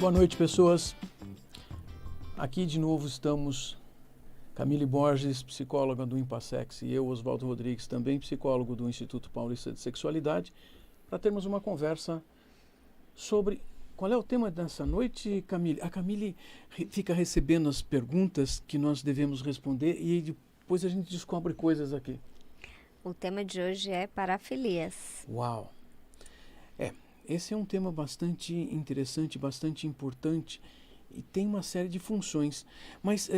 Boa noite, pessoas. Aqui de novo estamos, Camille Borges, psicóloga do Impassex, e eu, Oswaldo Rodrigues, também psicólogo do Instituto Paulista de Sexualidade, para termos uma conversa sobre qual é o tema dessa noite, Camille. A Camille fica recebendo as perguntas que nós devemos responder e depois a gente descobre coisas aqui. O tema de hoje é parafilias. Uau! Esse é um tema bastante interessante, bastante importante e tem uma série de funções. Mas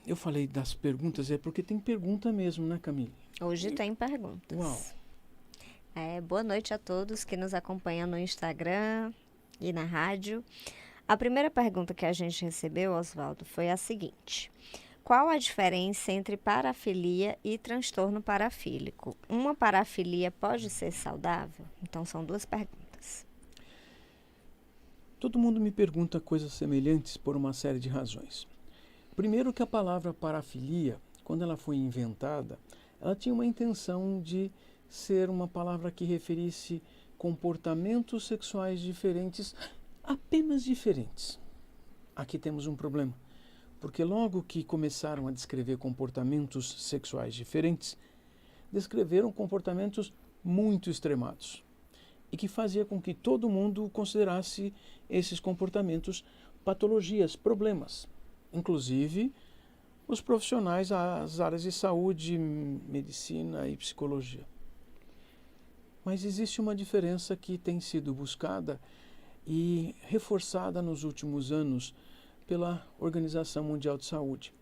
eu falei das perguntas, é porque tem pergunta mesmo, né, Camille? Hoje tem perguntas. Uau! Boa noite a todos que nos acompanham no Instagram e na rádio. A primeira pergunta que a gente recebeu, Oswaldo, foi a seguinte: qual a diferença entre parafilia e transtorno parafílico? Uma parafilia pode ser saudável? Então, são duas perguntas. Todo mundo me pergunta coisas semelhantes por uma série de razões. Primeiro que a palavra parafilia, quando ela foi inventada, ela tinha uma intenção de ser uma palavra que referisse comportamentos sexuais diferentes, apenas diferentes. Aqui temos um problema, porque logo que começaram a descrever comportamentos sexuais diferentes, descreveram comportamentos muito extremados e que fazia com que todo mundo considerasse esses comportamentos patologias, problemas, inclusive os profissionais das áreas de saúde, medicina e psicologia. Mas existe uma diferença que tem sido buscada e reforçada nos últimos anos pela Organização Mundial de Saúde.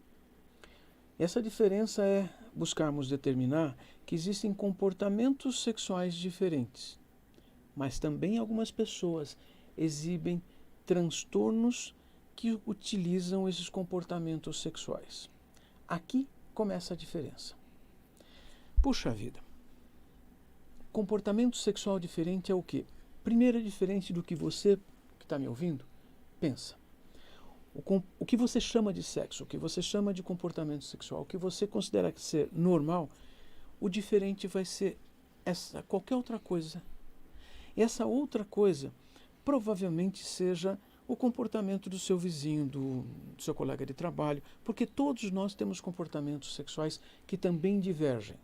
Essa diferença é buscarmos determinar que existem comportamentos sexuais diferentes, mas também algumas pessoas exibem transtornos que utilizam esses comportamentos sexuais. Aqui começa a diferença. Puxa vida, comportamento sexual diferente é o quê? Primeiro, é diferente do que você, que está me ouvindo, pensa. O que você chama de sexo, o que você chama de comportamento sexual, o que você considera ser normal, o diferente vai ser qualquer outra coisa. E essa outra coisa provavelmente seja o comportamento do seu vizinho, do seu colega de trabalho, porque todos nós temos comportamentos sexuais que também divergem.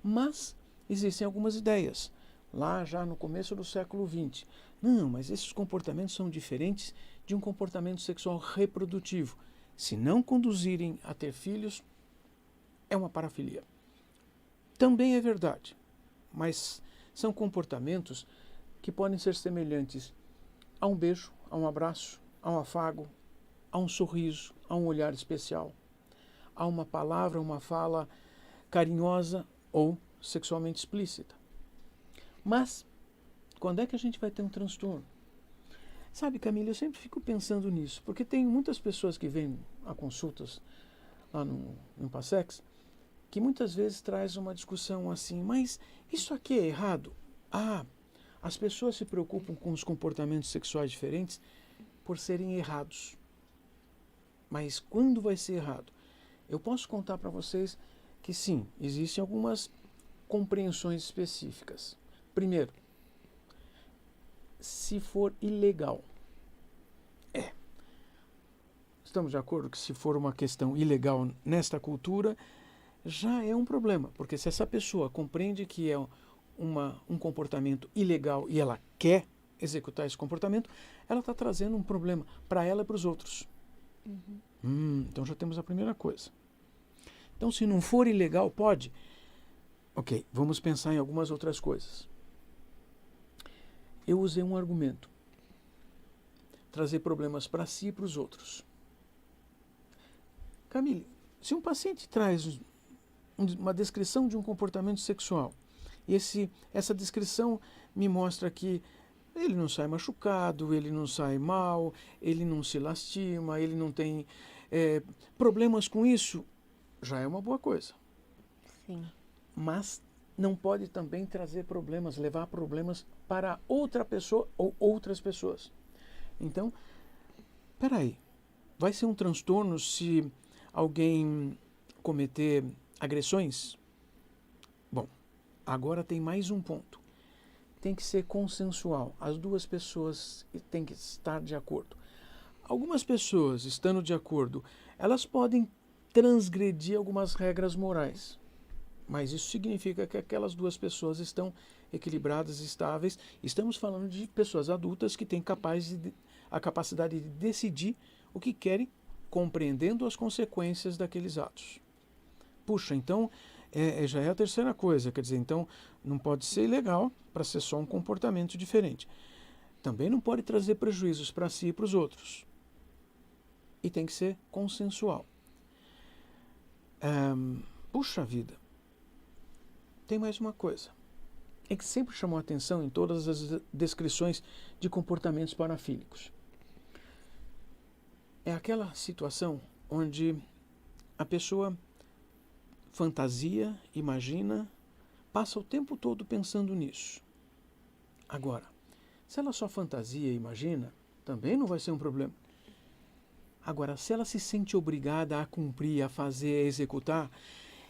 Mas existem algumas ideias, lá já no começo do século XX. Não, mas esses comportamentos são diferentes de um comportamento sexual reprodutivo. Se não conduzirem a ter filhos, é uma parafilia. Também é verdade, mas são comportamentos que podem ser semelhantes a um beijo, a um abraço, a um afago, a um sorriso, a um olhar especial, a uma palavra, uma fala carinhosa ou sexualmente explícita. Mas, quando é que a gente vai ter um transtorno? Sabe, Camila, eu sempre fico pensando nisso, porque tem muitas pessoas que vêm a consultas lá no Impassex, que muitas vezes traz uma discussão assim, mas isso aqui é errado? As pessoas se preocupam com os comportamentos sexuais diferentes por serem errados. Mas quando vai ser errado? Eu posso contar para vocês que sim, existem algumas compreensões específicas. Primeiro, se for ilegal. Estamos de acordo que se for uma questão ilegal nesta cultura, já é um problema, porque se essa pessoa compreende que é um comportamento ilegal e ela quer executar esse comportamento, ela está trazendo um problema para ela e para os outros. Então já temos a primeira coisa. Então, se não for ilegal, pode? Ok, vamos pensar em algumas outras coisas. Eu usei um argumento. Trazer problemas para si e para os outros. Camille, se um paciente traz uma descrição de um comportamento sexual, e essa descrição me mostra que ele não sai machucado, ele não sai mal, ele não se lastima, ele não tem problemas com isso, já é uma boa coisa. Sim. Mas não pode também trazer problemas, levar problemas para outra pessoa ou outras pessoas. Então, peraí, vai ser um transtorno se alguém cometer agressões? Bom, agora tem mais um ponto. Tem que ser consensual. As duas pessoas têm que estar de acordo. algumas pessoas, estando de acordo, elas podem transgredir algumas regras morais. Mas isso significa que aquelas duas pessoas estão equilibradas, estáveis. Estamos falando de pessoas adultas que têm a capacidade de decidir o que querem, compreendendo as consequências daqueles atos. Puxa, então já é a terceira coisa. Quer dizer, então não pode ser ilegal para ser só um comportamento diferente. Também não pode trazer prejuízos para si e para os outros. E tem que ser consensual. Puxa vida. Tem mais uma coisa. É que sempre chamou a atenção em todas as descrições de comportamentos parafílicos. É aquela situação onde a pessoa fantasia, imagina, passa o tempo todo pensando nisso. Agora, se ela só fantasia e imagina, também não vai ser um problema. Agora, se ela se sente obrigada a cumprir, a fazer, a executar,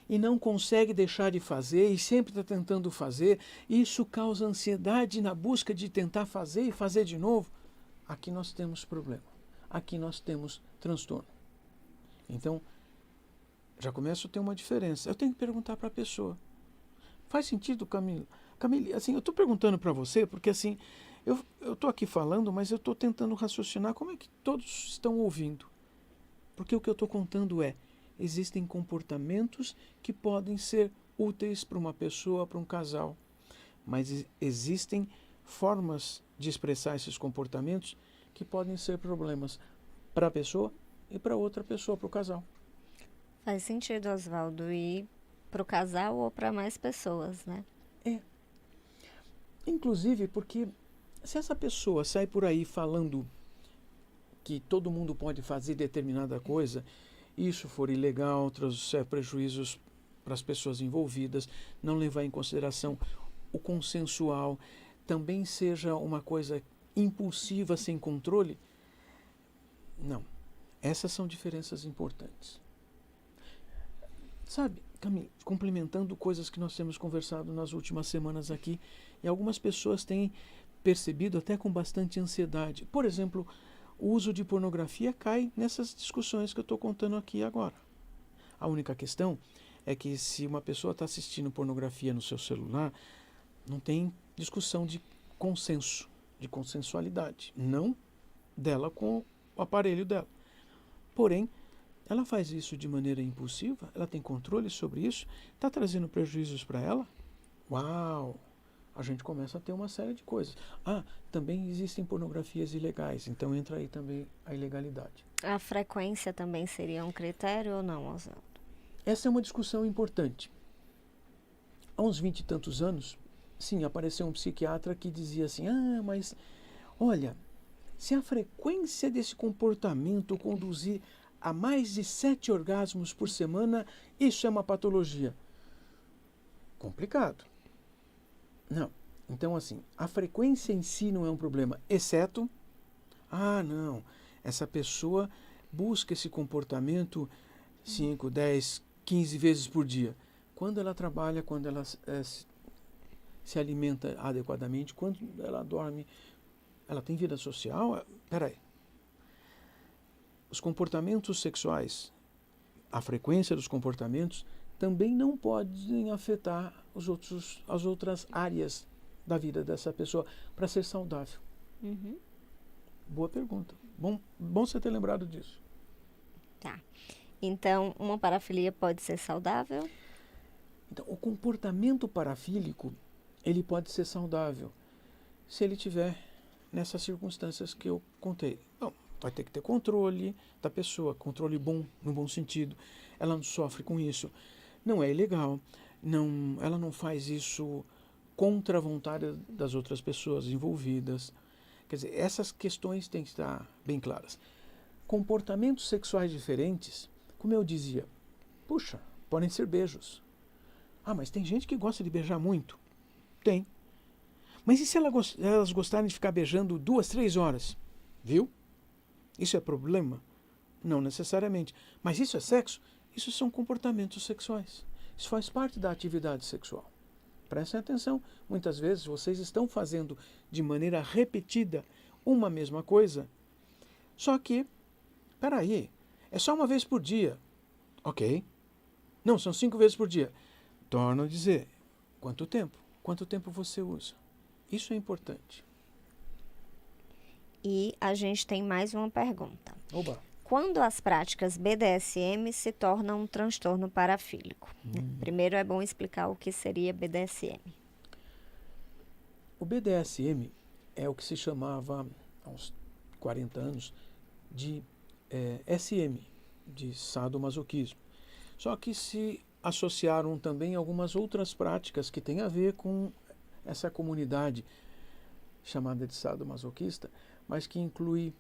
e não consegue deixar de fazer e sempre está tentando fazer, isso causa ansiedade na busca de tentar fazer e fazer de novo, aqui nós temos problema. Aqui nós temos transtorno. Então, já começa a ter uma diferença. Eu tenho que perguntar para a pessoa. Faz sentido, Camila? Camila, assim, eu estou perguntando para você porque, assim, eu estou aqui falando, mas eu estou tentando raciocinar como é que todos estão ouvindo. Porque o que eu estou contando existem comportamentos que podem ser úteis para uma pessoa, para um casal, mas existem formas de expressar esses comportamentos que podem ser problemas para a pessoa e para outra pessoa, para o casal. Faz sentido, Oswaldo, e para o casal ou para mais pessoas, né? Inclusive porque se essa pessoa sai por aí falando que todo mundo pode fazer determinada coisa, isso for ilegal, trouxer prejuízos para as pessoas envolvidas, não levar em consideração o consensual, também seja uma coisa impulsiva, sem controle, não. Essas são diferenças importantes. Sabe, Camila, complementando coisas que nós temos conversado nas últimas semanas aqui, e algumas pessoas têm percebido até com bastante ansiedade. Por exemplo, o uso de pornografia cai nessas discussões que eu estou contando aqui agora. A única questão é que se uma pessoa está assistindo pornografia no seu celular, não tem discussão de consenso, de consensualidade, não dela com o aparelho dela. Porém, ela faz isso de maneira impulsiva, ela tem controle sobre isso, está trazendo prejuízos para ela? Uau! A gente começa a ter uma série de coisas. Também existem pornografias ilegais, então entra aí também a ilegalidade. A frequência também seria um critério ou não, Oswaldo? Essa é uma discussão importante. Há uns 20 e tantos anos, sim, apareceu um psiquiatra que dizia assim, mas olha, se a frequência desse comportamento conduzir a mais de 7 orgasmos por semana, isso é uma patologia. Complicado. Não. Então, assim, a frequência em si não é um problema, exceto, não, essa pessoa busca esse comportamento 5, 10, 15 vezes por dia. Quando ela trabalha, quando ela se alimenta adequadamente, quando ela dorme, ela tem vida social? Peraí. Os comportamentos sexuais, a frequência dos comportamentos, também não podem afetar as outras áreas da vida dessa pessoa para ser saudável. Uhum. Boa pergunta. Bom você ter lembrado disso. Tá. Então, uma parafilia pode ser saudável? Então, o comportamento parafílico, ele pode ser saudável se ele tiver nessas circunstâncias que eu contei. Bom, vai ter que ter controle da pessoa, controle bom, no bom sentido. Ela não sofre com isso. Não é ilegal. Ela não faz isso contra a vontade das outras pessoas envolvidas. Quer dizer, essas questões têm que estar bem claras. Comportamentos sexuais diferentes, como eu dizia, puxa, podem ser beijos. Mas tem gente que gosta de beijar muito. Tem. Mas e se elas gostarem de ficar beijando 2, 3 horas? Viu? Isso é problema? Não necessariamente. Mas isso é sexo? Isso são comportamentos sexuais. Isso faz parte da atividade sexual. Prestem atenção. Muitas vezes vocês estão fazendo de maneira repetida uma mesma coisa Só que, peraí, é só uma vez por dia. Ok. Não, são 5 vezes por dia. Torno a dizer, quanto tempo? Quanto tempo você usa? Isso é importante. E a gente tem mais uma pergunta. Oba. Quando as práticas BDSM se tornam um transtorno parafílico? Primeiro é bom explicar o que seria BDSM. O BDSM é o que se chamava, há uns 40 anos, de SM, de sadomasoquismo. Só que se associaram também algumas outras práticas que têm a ver com essa comunidade chamada de sadomasoquista, mas que inclui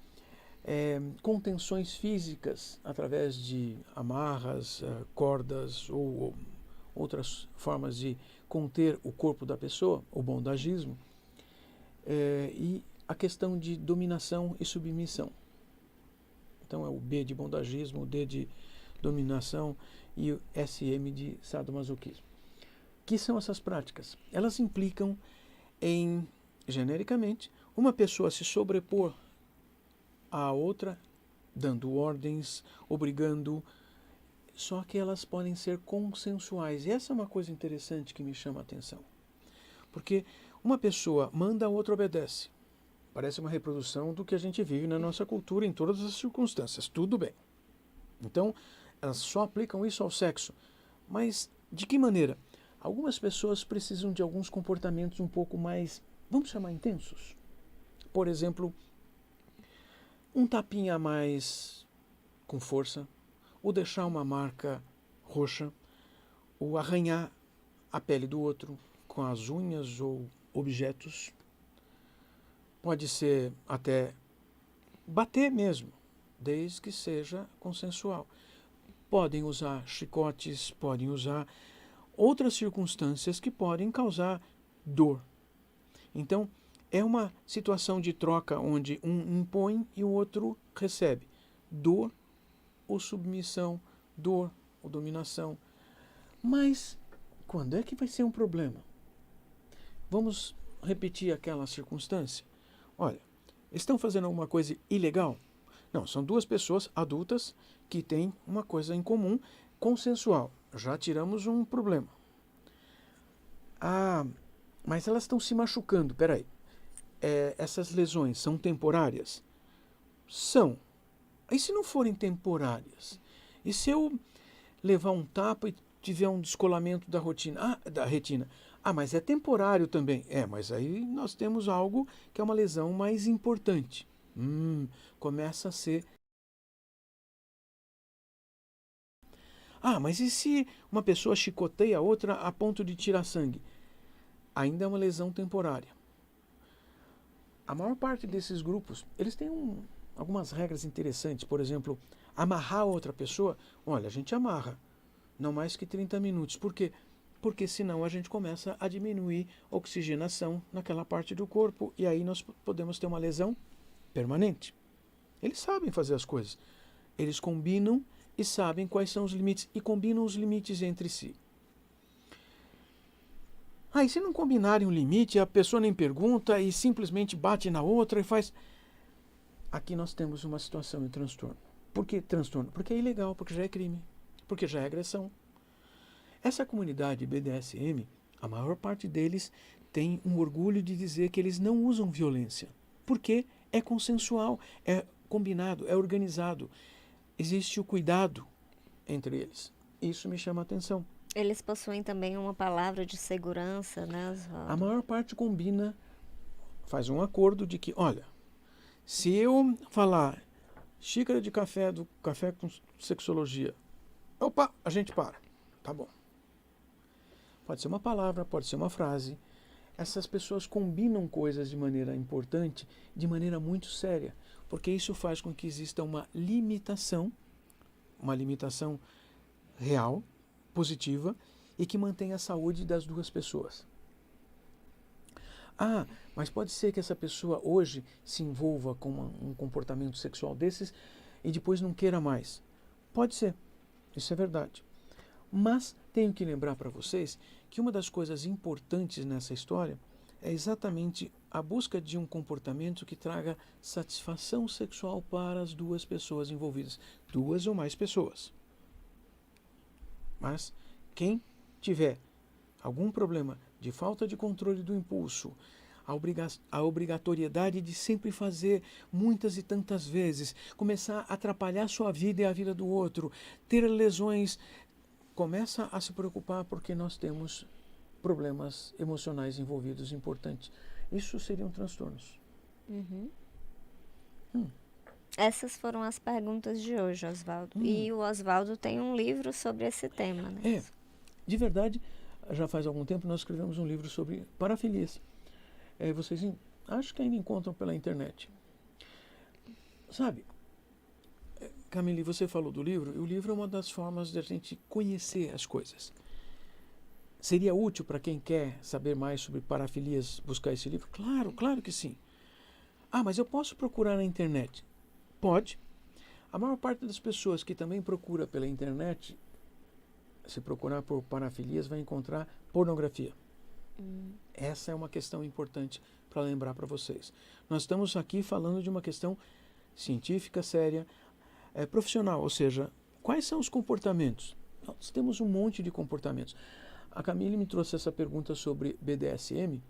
contenções físicas através de amarras, cordas ou outras formas de conter o corpo da pessoa, o bondagismo, e a questão de dominação e submissão. Então é o B de bondagismo, o D de dominação e o SM de sadomasoquismo. Que são essas práticas? Elas implicam em, genericamente, uma pessoa se sobrepor à outra, dando ordens, obrigando, só que elas podem ser consensuais. E essa é uma coisa interessante que me chama a atenção. Porque uma pessoa manda, a outra obedece. Parece uma reprodução do que a gente vive na nossa cultura em todas as circunstâncias. Tudo bem. Então, elas só aplicam isso ao sexo. Mas de que maneira? Algumas pessoas precisam de alguns comportamentos um pouco mais, vamos chamar, intensos. Por exemplo, um tapinha a mais com força, ou deixar uma marca roxa, ou arranhar a pele do outro com as unhas ou objetos. Pode ser até bater mesmo, desde que seja consensual. Podem usar chicotes, podem usar outras circunstâncias que podem causar dor. Então, é uma situação de troca onde um impõe e o outro recebe. Dor ou submissão, dor ou dominação. Mas quando é que vai ser um problema? Vamos repetir aquela circunstância. Olha, estão fazendo alguma coisa ilegal? Não, são duas pessoas adultas que têm uma coisa em comum, consensual. Já tiramos um problema. Ah, mas elas estão se machucando. Peraí, essas lesões são temporárias? São. E se não forem temporárias? E se eu levar um tapa e tiver um descolamento da retina? Ah, mas é temporário também. Mas aí nós temos algo que é uma lesão mais importante. Começa a ser... Ah, mas e se uma pessoa chicoteia a outra a ponto de tirar sangue? Ainda é uma lesão temporária. A maior parte desses grupos, eles têm algumas regras interessantes. Por exemplo, amarrar outra pessoa. Olha, a gente amarra, não mais que 30 minutos. Por quê? Porque senão a gente começa a diminuir a oxigenação naquela parte do corpo e aí nós podemos ter uma lesão permanente. Eles sabem fazer as coisas. Eles combinam e sabem quais são os limites e combinam os limites entre si. E se não combinarem um limite, a pessoa nem pergunta e simplesmente bate na outra e faz... Aqui nós temos uma situação de transtorno. Por que transtorno? Porque é ilegal, porque já é crime, porque já é agressão. Essa comunidade BDSM, a maior parte deles tem um orgulho de dizer que eles não usam violência, porque é consensual, é combinado, é organizado. Existe o cuidado entre eles. Isso me chama a atenção. Eles possuem também uma palavra de segurança, né, Oswaldo? A maior parte combina, faz um acordo de que, olha, se eu falar xícara de café do café com sexologia, opa, a gente para. Tá bom. Pode ser uma palavra, pode ser uma frase. Essas pessoas combinam coisas de maneira importante, de maneira muito séria, porque isso faz com que exista uma limitação real, positiva, e que mantenha a saúde das duas pessoas. Mas pode ser que essa pessoa hoje se envolva com um comportamento sexual desses e depois não queira mais. Pode ser, isso é verdade. Mas tenho que lembrar para vocês que uma das coisas importantes nessa história é exatamente a busca de um comportamento que traga satisfação sexual para as duas pessoas envolvidas, duas ou mais pessoas. Mas quem tiver algum problema de falta de controle do impulso, a obrigatoriedade de sempre fazer muitas e tantas vezes, começar a atrapalhar a sua vida e a vida do outro, ter lesões, começa a se preocupar porque nós temos problemas emocionais envolvidos importantes. Isso seriam transtornos. Uhum. Essas foram as perguntas de hoje, Oswaldo. E o Oswaldo tem um livro sobre esse tema, né? De verdade, já faz algum tempo nós escrevemos um livro sobre parafilias. Vocês acho que ainda encontram pela internet. Sabe, Camille, você falou do livro, e o livro é uma das formas de a gente conhecer as coisas. Seria útil para quem quer saber mais sobre parafilias buscar esse livro? Claro, claro que sim. Mas eu posso procurar na internet? Pode. A maior parte das pessoas que também procura pela internet, se procurar por parafilias, vai encontrar pornografia. Essa é uma questão importante para lembrar para vocês. Nós estamos aqui falando de uma questão científica, séria, profissional, ou seja, quais são os comportamentos? Nós temos um monte de comportamentos. A Camille me trouxe essa pergunta sobre BDSM,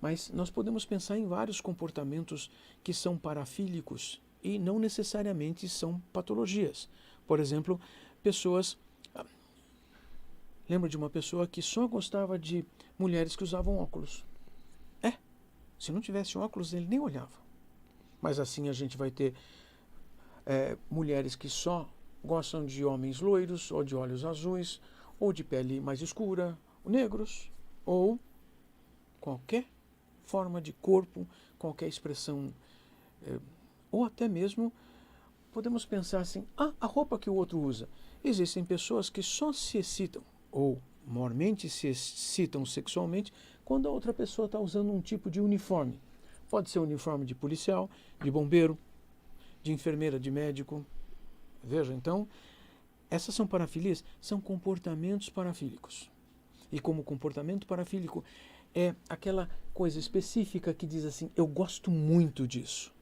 mas nós podemos pensar em vários comportamentos que são parafílicos e não necessariamente são patologias. Por exemplo, pessoas... Lembro de uma pessoa que só gostava de mulheres que usavam óculos. Se não tivesse óculos, ele nem olhava. Mas assim a gente vai ter mulheres que só gostam de homens loiros, ou de olhos azuis, ou de pele mais escura, negros, ou qualquer forma de corpo, qualquer expressão, ou até mesmo podemos pensar assim, a roupa que o outro usa. Existem pessoas que só se excitam, ou mormente se excitam sexualmente, quando a outra pessoa está usando um tipo de uniforme. Pode ser uniforme de policial, de bombeiro, de enfermeira, de médico. Veja, então, essas são parafilias, são comportamentos parafílicos. E como comportamento parafílico é aquela coisa específica que diz assim, eu gosto muito disso.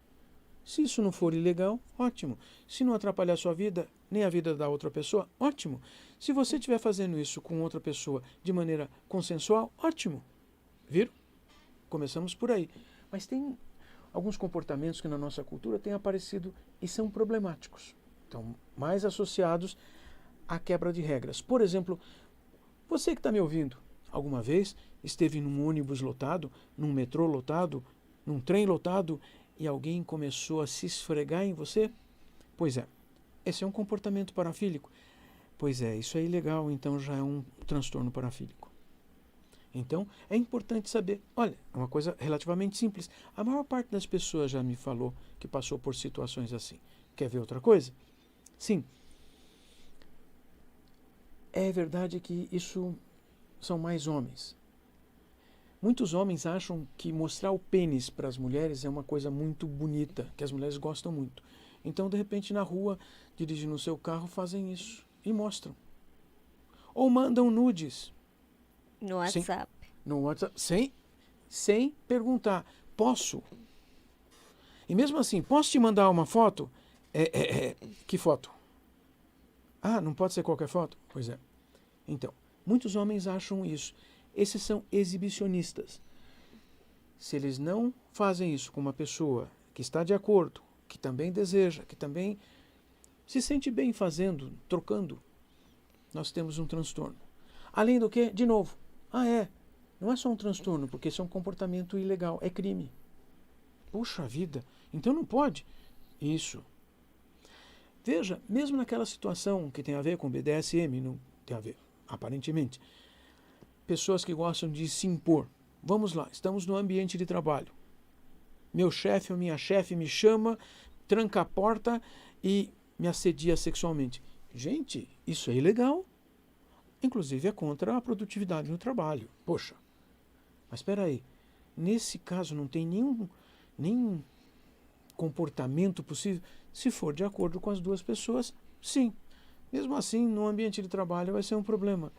Se isso não for ilegal, ótimo. Se não atrapalhar a sua vida, nem a vida da outra pessoa, ótimo. Se você estiver fazendo isso com outra pessoa de maneira consensual, ótimo. Viram? Começamos por aí. Mas tem alguns comportamentos que na nossa cultura têm aparecido e são problemáticos. Então, mais associados à quebra de regras. Por exemplo, você que está me ouvindo, alguma vez esteve num ônibus lotado, num metrô lotado, num trem lotado e alguém começou a se esfregar em você? Pois é, esse é um comportamento parafílico. Pois é, isso é ilegal, então já é um transtorno parafílico. Então, é importante saber, olha, é uma coisa relativamente simples. A maior parte das pessoas já me falou que passou por situações assim. Quer ver outra coisa? Sim. É verdade que isso são mais homens. Muitos homens acham que mostrar o pênis para as mulheres é uma coisa muito bonita, que as mulheres gostam muito. Então, de repente, na rua, dirigindo o seu carro, fazem isso e mostram. Ou mandam nudes. No WhatsApp. No WhatsApp, sem perguntar. Posso? E mesmo assim, posso te mandar uma foto? Que foto? Não pode ser qualquer foto? Pois é. Então, muitos homens acham isso. Esses são exibicionistas. Se eles não fazem isso com uma pessoa que está de acordo, que também deseja, que também se sente bem fazendo, trocando, nós temos um transtorno. Além do que, de novo, não é só um transtorno, porque isso é um comportamento ilegal, é crime. Puxa vida, então não pode. Isso. Veja, mesmo naquela situação que tem a ver com BDSM, não tem a ver, aparentemente, pessoas que gostam de se impor. Vamos lá, estamos no ambiente de trabalho. Meu chefe ou minha chefe me chama, tranca a porta e me assedia sexualmente. Gente, isso é ilegal. Inclusive é contra a produtividade no trabalho. Poxa, mas espera aí, nesse caso não tem nenhum comportamento possível? Se for de acordo com as duas pessoas, sim. Mesmo assim, no ambiente de trabalho vai ser um problema.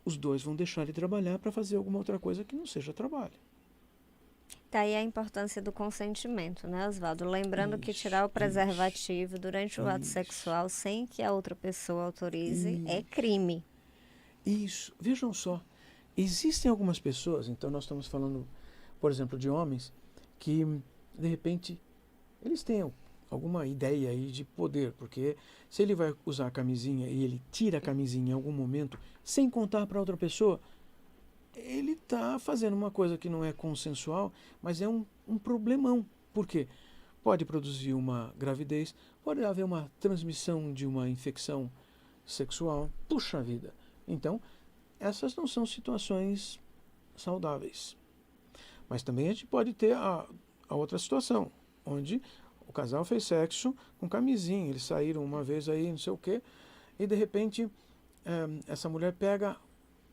Os dois vão deixar de trabalhar para fazer alguma outra coisa que não seja trabalho. Tá aí a importância do consentimento, né, Oswaldo? Lembrando que Isso, tirar o preservativo durante o ato isso, sexual sem que a outra pessoa autorize é isso. crime. Isso, vejam só, existem algumas pessoas, então nós estamos falando, por exemplo, de homens, que de repente eles têm alguma ideia aí de poder, porque se ele vai usar a camisinha e ele tira a camisinha em algum momento, sem contar para outra pessoa, ele está fazendo uma coisa que não é consensual, mas é um problemão. Por quê? Pode produzir uma gravidez, pode haver uma transmissão de uma infecção sexual. Puxa vida! Então, essas não são situações saudáveis. Mas também a gente pode ter a outra situação, onde o casal fez sexo com camisinha, eles saíram uma vez aí, não sei o quê, e de repente essa mulher pega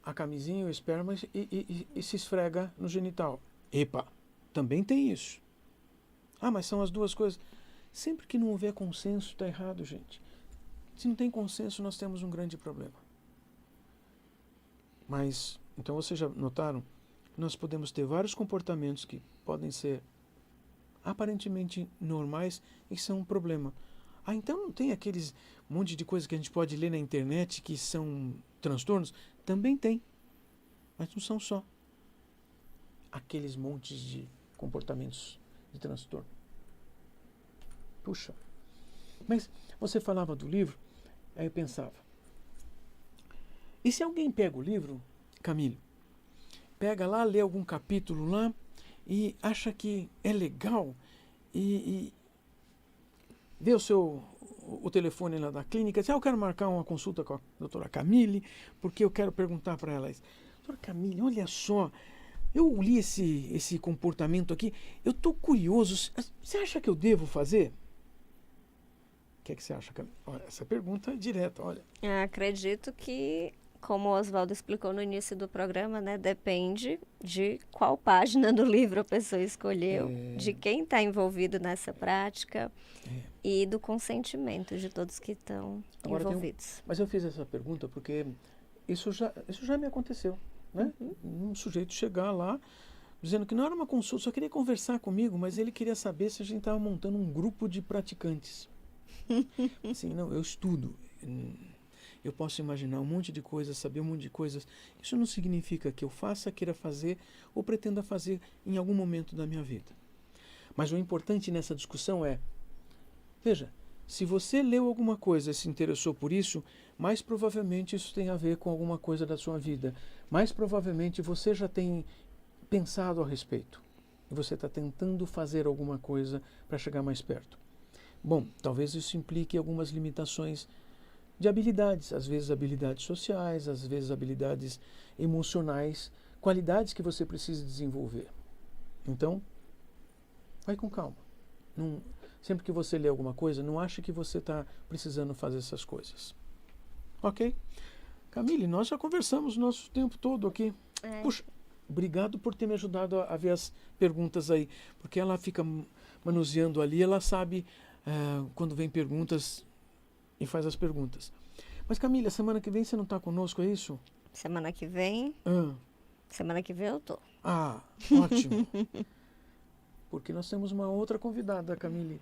a camisinha, o esperma e se esfrega no genital. Epa, também tem isso. Ah, mas são as duas coisas. Sempre que não houver consenso, está errado, gente. Se não tem consenso, nós temos um grande problema. Mas, então vocês já notaram, nós podemos ter vários comportamentos que podem ser aparentemente normais e são um problema. Ah, então não tem aqueles monte de coisas que a gente pode ler na internet que são transtornos? Também tem, mas não são só aqueles montes de comportamentos de transtorno. Puxa, mas você falava do livro, aí eu pensava, e se alguém pega o livro, Camille, pega lá, lê algum capítulo lá e acha que é legal e vê o telefone lá da clínica, diz, eu quero marcar uma consulta com a doutora Camille, porque eu quero perguntar para ela isso. Doutora Camille, olha só, eu li esse comportamento aqui, eu estou curioso, você acha que eu devo fazer? O que é que você acha, Camille? Olha, essa pergunta é direta, olha. Eu acredito que, como o Oswaldo explicou no início do programa, né, depende de qual página do livro a pessoa escolheu, de quem está envolvido nessa prática e do consentimento de todos que estão envolvidos. Mas eu fiz essa pergunta porque isso já me aconteceu, né? Um sujeito chegar lá dizendo que não era uma consulta, só queria conversar comigo, mas ele queria saber se a gente estava montando um grupo de praticantes. Assim, não, eu estudo. Eu posso imaginar um monte de coisas, saber um monte de coisas. Isso não significa que eu faça, queira fazer ou pretenda fazer em algum momento da minha vida. Mas o importante nessa discussão é, veja, se você leu alguma coisa e se interessou por isso, mais provavelmente isso tem a ver com alguma coisa da sua vida. Mais provavelmente você já tem pensado a respeito. E você está tentando fazer alguma coisa para chegar mais perto. Bom, talvez isso implique algumas limitações de habilidades, às vezes habilidades sociais, às vezes habilidades emocionais, qualidades que você precisa desenvolver. Então, vai com calma. Sempre que você lê alguma coisa, não ache que você está precisando fazer essas coisas. Ok? Camille, nós já conversamos o nosso tempo todo aqui. Puxa, obrigado por ter me ajudado a ver as perguntas aí, porque ela fica manuseando ali, ela sabe quando vem perguntas e faz as perguntas. Mas Camille, a semana que vem você não está conosco, é isso? Semana que vem eu tô. Ah, ótimo. Porque nós temos uma outra convidada, Camille.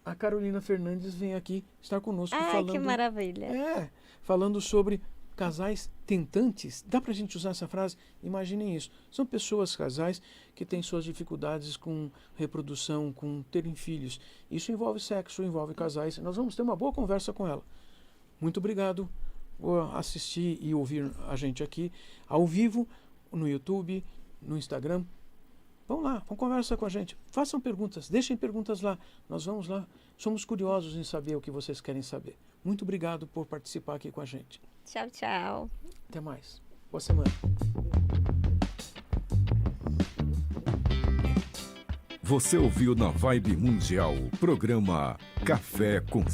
A Carolina Fernandes vem aqui estar conosco falando... que maravilha. Falando sobre casais tentantes. Dá pra gente usar essa frase? Imaginem isso. São pessoas, casais, que têm suas dificuldades com reprodução, com terem filhos. Isso envolve sexo, envolve casais. Nós vamos ter uma boa conversa com ela. Muito obrigado por assistir e ouvir a gente aqui ao vivo, no YouTube, no Instagram. Vamos lá, vamos conversar com a gente. Façam perguntas, deixem perguntas lá. Nós vamos lá. Somos curiosos em saber o que vocês querem saber. Muito obrigado por participar aqui com a gente. Tchau, tchau. Até mais. Boa semana. Você ouviu na Vibe Mundial o programa Café com